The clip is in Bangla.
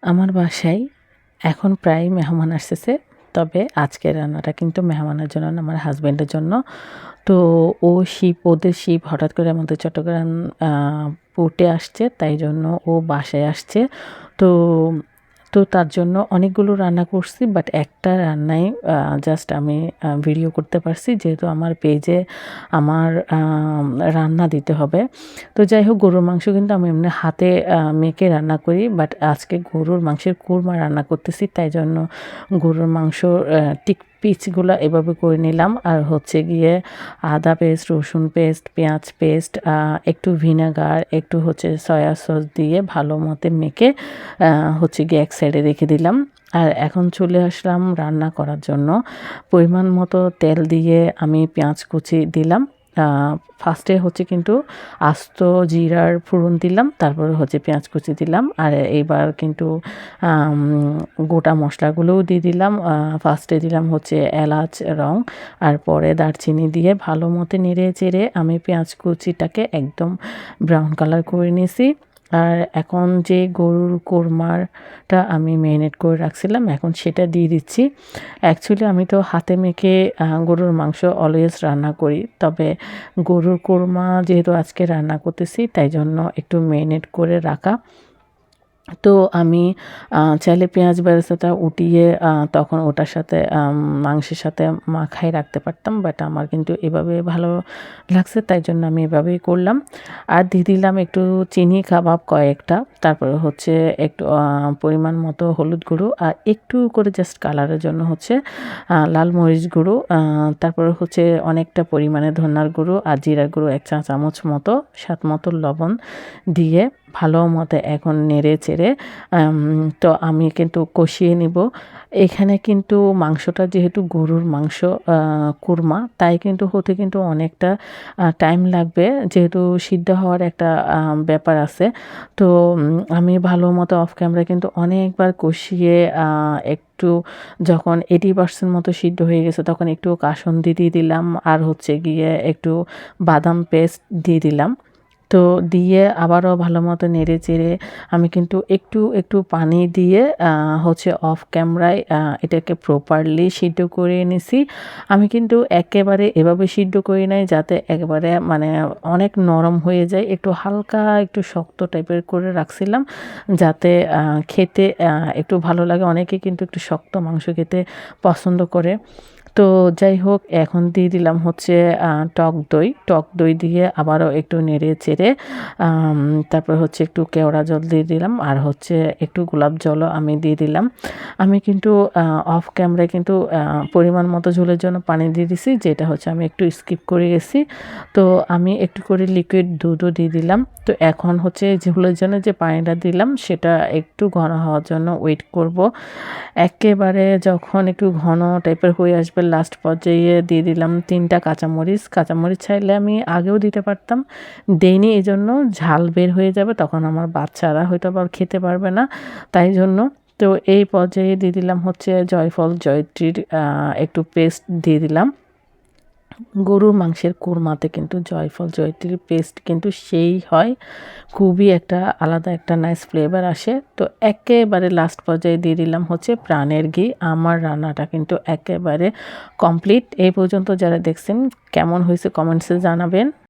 আমার বাসায় এখন প্রায় মেহমান আসতেছে, তবে আজকের রান্নাটা কিন্তু মেহমানের জন্য না, আমার হাজব্যান্ডের জন্য। তো ওদের শিপ হঠাৎ করে আমাদের চট্টগ্রাম পোর্টে আসছে, তাই জন্য ও বাসায় আসছে। তো তো তার জন্য অনেকগুলো রান্না করছি, বাট একটা রান্নাই জাস্ট আমি ভিডিও করতে পারছি, যেহেতু আমার পেজে আমার রান্না দিতে হবে। তো যাই হোক, গরুর মাংস কিন্তু আমি এমনি হাতে মেখে রান্না করি, বাট আজকে গরুর মাংসের কোরমা রান্না করতেছি, তাই জন্য গরুর মাংস টিক পিচগুলো এভাবে করে নিলাম। আর হচ্ছে গিয়ে আদা পেস্ট, রসুন পেস্ট, পেঁয়াজ পেস্ট, একটু ভিনেগার, একটু হচ্ছে সয়া সস দিয়ে ভালো মতো মেখে হচ্ছে গিয়ে এক সাইডে রেখে দিলাম। আর এখন চলে আসলাম রান্না করার জন্য। পরিমাণ মতো তেল দিয়ে আমি পেঁয়াজ কুচি দিলাম। ফার্স্টে হচ্ছে কিন্তু আস্ত জিরার ফোড়ন দিলাম, তারপরে হচ্ছে পেঁয়াজ কুচি দিলাম। আর এইবার কিন্তু গোটা মশলাগুলোও দিয়ে দিলাম। ফার্স্টে দিলাম হচ্ছে এলাচ, রং, আর পরে দারচিনি দিয়ে ভালো মতো নেড়ে চেড়ে আমি পেঁয়াজ কুচিটাকে একদম ব্রাউন কালার করে নিয়েছি। আর এখন যে গরুর কোরমাটা আমি ম্যারিনেট করে রাখছিলাম, এখন সেটা দিয়ে দিচ্ছি। অ্যাকচুয়ালি আমি তো হাতে মেখে গরুর মাংস অলওয়েজ রান্না করি, তবে গরুর কোরমা যেহেতু আজকে রান্না করতেছি, তাই জন্য একটু ম্যারিনেট করে রাখা। তো আমি চাইলে পেঁয়াজ বেরেস্তাটা উঠিয়ে তখন ওটার সাথে মাংসের সাথে মাখায় রাখতে পারতাম, বাট আমার কিন্তু এভাবে ভালো লাগছে, তাই জন্য আমি এভাবেই করলাম। আর দিয়ে দিলাম একটু চিনি কাবাব কয়েকটা, তারপরে হচ্ছে একটু পরিমাণ মতো হলুদ গুঁড়ো, আর একটু করে জাস্ট কালারের জন্য হচ্ছে লাল মরিচ গুঁড়ো, তারপরে হচ্ছে অনেকটা পরিমাণে ধনিয়ার গুঁড়ো আর জিরার গুঁড়ো 1 চা চামচ মতো, স্বাদ মতো লবণ দিয়ে ভালো মতো এখন নেড়ে চেড়ে তো আমি কিন্তু কষিয়ে নিব। এখানে কিন্তু মাংসটা যেহেতু গরুর মাংস কোরমা, তাই কিন্তু হতে কিন্তু অনেকটা টাইম লাগবে, যেহেতু সিদ্ধ হওয়ার একটা ব্যাপার আছে। তো আমি ভালো মতো অফ ক্যামেরা কিন্তু অনেকবার কষিয়ে একটু যখন 80% মতো সিদ্ধ হয়ে গেছে, তখন একটু কাসুন্দি দিয়ে দিলাম, আর হচ্ছে গিয়ে একটু বাদাম পেস্ট দিয়ে দিলাম। তো দিয়ে আবারও ভালো মতো নেড়ে চেড়ে আমি কিন্তু একটু একটু পানি দিয়ে হচ্ছে অফ ক্যামেরায় এটাকে প্রপারলি সিদ্ধ করে নিছি। আমি কিন্তু একেবারে এভাবে সিদ্ধ করি নাই যাতে একেবারে মানে অনেক নরম হয়ে যায়, একটু হালকা একটু শক্ত টাইপের করে রাখছিলাম, যাতে খেতে একটু ভালো লাগে। অনেকে কিন্তু একটু শক্ত মাংস খেতে পছন্দ করে। তো যাই হোক, এখন দিয়ে দিলাম হচ্ছে টক দই দিয়ে আবারও একটু নেড়ে চেড়ে তারপর হচ্ছে একটু কেওড়া জল দিয়ে দিলাম, আর হচ্ছে একটু গোলাপ জলও আমি দিয়ে দিলাম। আমি কিন্তু অফ ক্যামেরায় কিন্তু পরিমাণ মতো ঝোলের জন্য পানি দিয়ে দিছি, যেটা হচ্ছে আমি একটু স্কিপ করে গেছি। তো আমি একটু করে লিকুইড দুধও দিয়ে দিলাম। তো এখন হচ্ছে ঝোলের জন্য যে পানিটা দিলাম, সেটা একটু ঘন হওয়ার জন্য ওয়েট করব। একেবারে যখন একটু ঘন টাইপের হয়ে আসবে, লাস্ট পর্যায়ে দিয়ে দিলাম 3টা কাঁচামরিচ। কাঁচামরিচ চাইলে আমি আগেও দিতে পারতাম, দেইনি, এই জন্য ঝাল বের হয়ে যাবে, তখন আমার বাচ্চারা হয়তো আবার খেতে পারবে না, তাই জন্য। তো এই পর্যায়ে দিয়ে দিলাম হচ্ছে জয়ফল জয়ত্রীর একটু পেস্ট দিয়ে দিলাম। গরুর মাংসের কোরমাতে কিন্তু জয়ফল জয়ত্রীর পেস্ট কিন্তু সেই হয়, খুবই একটা আলাদা একটা নাইস ফ্লেভার আসে। তো একেবারে লাস্ট পর্যায়ে দিয়ে দিলাম হচ্ছে প্রাণের ঘি। আমার রান্নাটা কিন্তু একেবারে কমপ্লিট। এই পর্যন্ত যারা দেখছেন কেমন হয়েছে কমেন্টসে জানাবেন।